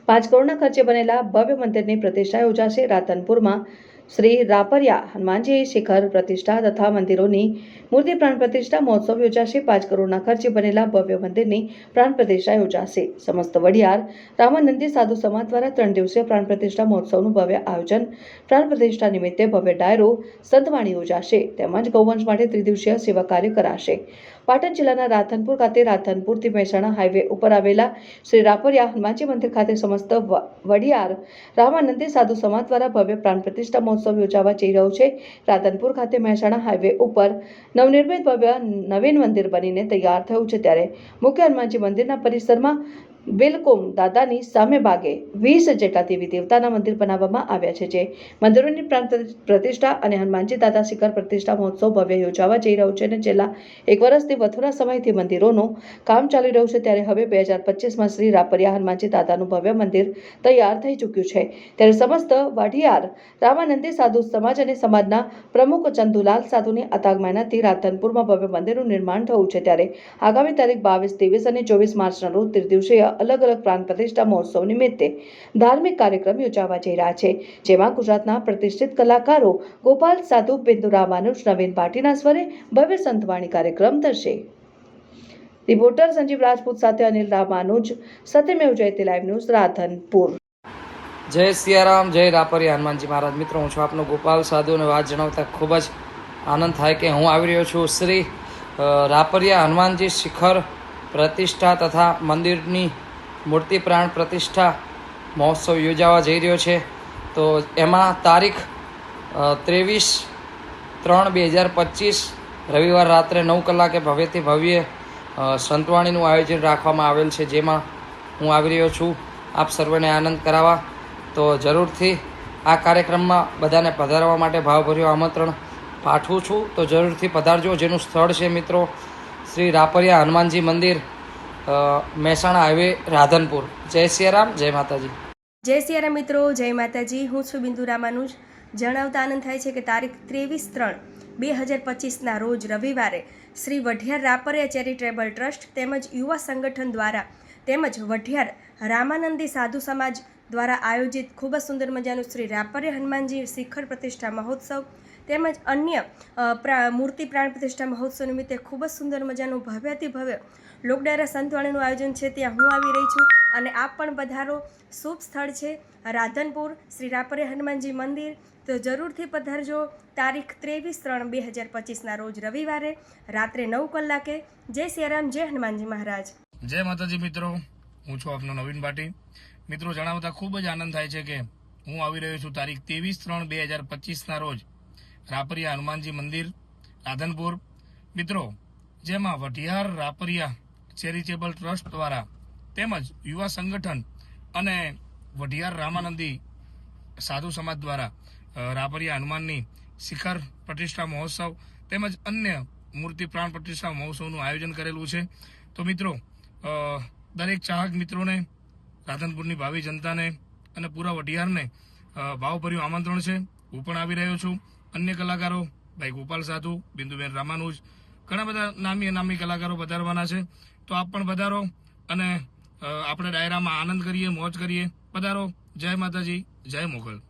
5 કરોડના ખર્ચે બનેલા ભવ્ય મંદિરની પ્રતિષ્ઠા યોજાશે। રાધનપુરમાં શ્રી રાપરિયા હનુમાનજી શિખર પ્રતિષ્ઠા તથા મંદિરોની મૂર્તિ પ્રાણ પ્રતિષ્ઠા મહોત્સવ યોજાશે। 5 કરોડના ખર્ચે બનેલા ભવ્ય મંદિરની પ્રાણ પ્રતિષ્ઠા યોજાશે। સમસ્ત વડિયાર રામાનંદી સાધુ સમાજ દ્વારા 3 દિવસીય પ્રાણ પ્રતિષ્ઠા મહોત્સવનું ભવ્ય આયોજન। પ્રાણ પ્રતિષ્ઠા નિમિત્તે ભવ્ય ડાયરો સંતવાણી યોજાશે તેમજ ગૌવંશ માટે ત્રિદિવસીય સેવા કાર્ય કરાશે। પાટણ જિલ્લાના રાધનપુર ખાતે રાધનપુરથી મહેસાણા હાઈવે ઉપર આવેલા શ્રી રાપરિયા હનુમાનજી મંદિર ખાતે સમસ્ત વડિયાર રામાનંદી સાધુ સમાજ દ્વારા ભવ્ય પ્રાણ પ્રતિષ્ઠા મહોત્સવ યોજાવા જઈ રહ્યો છે। રાધનપુર ખાતે મહેસાણા હાઈવે ઉપર નવનિર્મિત ભવ્ય નવીન મંદિર બનીને તૈયાર થયું છે, ત્યારે મુખ્ય હનુમાનજી મંદિરના પરિસરમાં બેલકોમ દાદાની સામે ભાગે 20 જેટલા દેવી દેવતાના મંદિર બનાવવામાં આવ્યા છે, જે મંદિરોની પ્રાણ પ્રતિષ્ઠા અને હનુમાનજી દાદા શિખર પ્રતિષ્ઠા મહોત્સવ ભવ્ય યોજાવા જઈ રહ્યો છે। અને છેલ્લા 1 વર્ષથી વધુના સમયથી મંદિરોનું કામ ચાલી રહ્યું છે, ત્યારે હવે 2025માં શ્રી રાપરિયા હનુમાનજી દાદાનું ભવ્ય મંદિર તૈયાર થઈ ચૂક્યું છે। ત્યારે સમસ્ત વડિયાર રામાનંદી સાધુ સમાજ અને સમાજના પ્રમુખ ચંદુલાલ સાધુની અથાગ મહેનતથી રાધનપુરમાં ભવ્ય મંદિરનું નિર્માણ થયું છે, ત્યારે આગામી તારીખ 22, 23 અને 24 માર્ચના રોજ ત્રિદિવસીય અલગ અલગ પ્રાણ પ્રતિષ્ઠા મહોત્સવ નિમિત્તે ધાર્મિક કાર્યક્રમ યોજાવા જઈ રહ્યા છે, જેમાં ગુજરાતના પ્રતિષ્ઠિત કલાકારો ગોપાલ સાધુ, બિંદુ રામાનુજ, નવીન ભાટીના સ્વરે ભવ્ય સંતવાણી કાર્યક્રમ થશે। રિપોર્ટર સંજીવ રાજપૂત સાથે અનિલ રામાનુજ, સત્યમેવ જયતે લાઈવ ન્યૂઝ, રાધનપુર। જય સિયારામ, જય રાપરિયા હનુમાનજી મહારાજ। મિત્રો, હું છું આપનો ગોપાલ સાધુ અને વાત જણાવતા ખૂબ જ આનંદ થાય કે હું આવી રહ્યો છું શ્રી રાપરિયા હનુમાનજી શિખર પ્રતિષ્ઠા તથા મંદિરની મૂર્તિ પ્રાણ પ્રતિષ્ઠા મહોત્સવ યોજાવા જઈ રહ્યો છે। તો એમાં તારીખ 23/3/2025 રવિવાર રાત્રે 9 કલાકે ભવ્યથી ભવ્ય સંતવાણીનું આયોજન રાખવામાં આવેલ છે, જેમાં હું આવી રહ્યો છું આપ સર્વને આનંદ કરાવવા। તો જરૂરથી આ કાર્યક્રમમાં બધાને પધારવા માટે ભાવભર્યું આમંત્રણ પાઠવું છું, તો જરૂરથી પધારજો। જેનું સ્થળ છે મિત્રો શ્રી રાપરિયા હનુમાનજી મંદિર, મહેસાણા હાઈવે, રાધનપુર। જય સિયારામ, જય માતાજી। જય સિયારામ મિત્રો, જય માતાજી। હું છું બિંદુ રામાનુજ। જણાવતા આનંદ થાય છે કે તારીખ 23/3/2025ના રોજ રવિવારે શ્રી વઢિયાર રાપરિયા ચેરિટેબલ ટ્રસ્ટ તેમજ યુવા સંગઠન દ્વારા તેમજ વઢિયાર રામાનંદી સાધુ સમાજ દ્વારા આયોજિત ખૂબ જ સુંદર મજાનું શ્રી રાપરિયા હનુમાનજી શિખર પ્રતિષ્ઠા મહોત્સવ તેમજ અન્ય મૂર્તિ પ્રાણ પ્રતિષ્ઠા મહોત્સવ નિમિત્તે ખૂબ જ સુંદર મજાનું ભવ્યથી ભવ્ય લોકડાયરા સંતવાણીનું આયોજન છે, ત્યાં હું આવી રહી છું અને આપ પણ પધારો। શુભ સ્થળ છે રાધનપુર, શ્રી રાપરિયા હનુમાનજી મંદિર। તો જરૂરથી પધારજો। તારીખ 23/3/2025ના રોજ રવિવારે રાત્રે 9 કલાકે। જય સિયારામ, જય હનુમાનજી મહારાજ। જય માતાજી મિત્રો, હું છું આપનો નવીન ભાટી। મિત્રો, જણાવતા ખૂબ જ આનંદ થાય છે કે હું આવી રહ્યો છું તારીખ 23/3/2025ના રોજ રાપરિયા હનુમાનજી મંદિર, રાધનપુર। મિત્રો, જેમાં વઢિયાર રાપરિયા ચેરિટેબલ ટ્રસ્ટ દ્વારા તેમજ યુવા સંગઠન અને વઢિયાર રામાનંદી સાધુ સમાજ દ્વારા રાપરિયા હનુમાનની શિખર પ્રતિષ્ઠા મહોત્સવ તેમજ અન્ય મૂર્તિ પ્રાણ પ્રતિષ્ઠા મહોત્સવનું આયોજન કરેલું છે। તો મિત્રો, દરેક ચાહક મિત્રોને, રાધનપુરની ભાવિ જનતાને અને પૂરા વઢિયારને ભાવભર્યું આમંત્રણ છે। હું પણ આવી રહ્યો છું। અન્ય કલાકારો ભાઈ ગોપાલ સાધુ, બિંદુબેન રામાનુજ, ઘણા બધા નામી કલાકારો પધારવાના છે। તો આપ પણ પધારો અને આપણે ડાયરામાં આનંદ કરીએ, મોજ કરીએ। પધારો। જય માતાજી, જય મોગલ।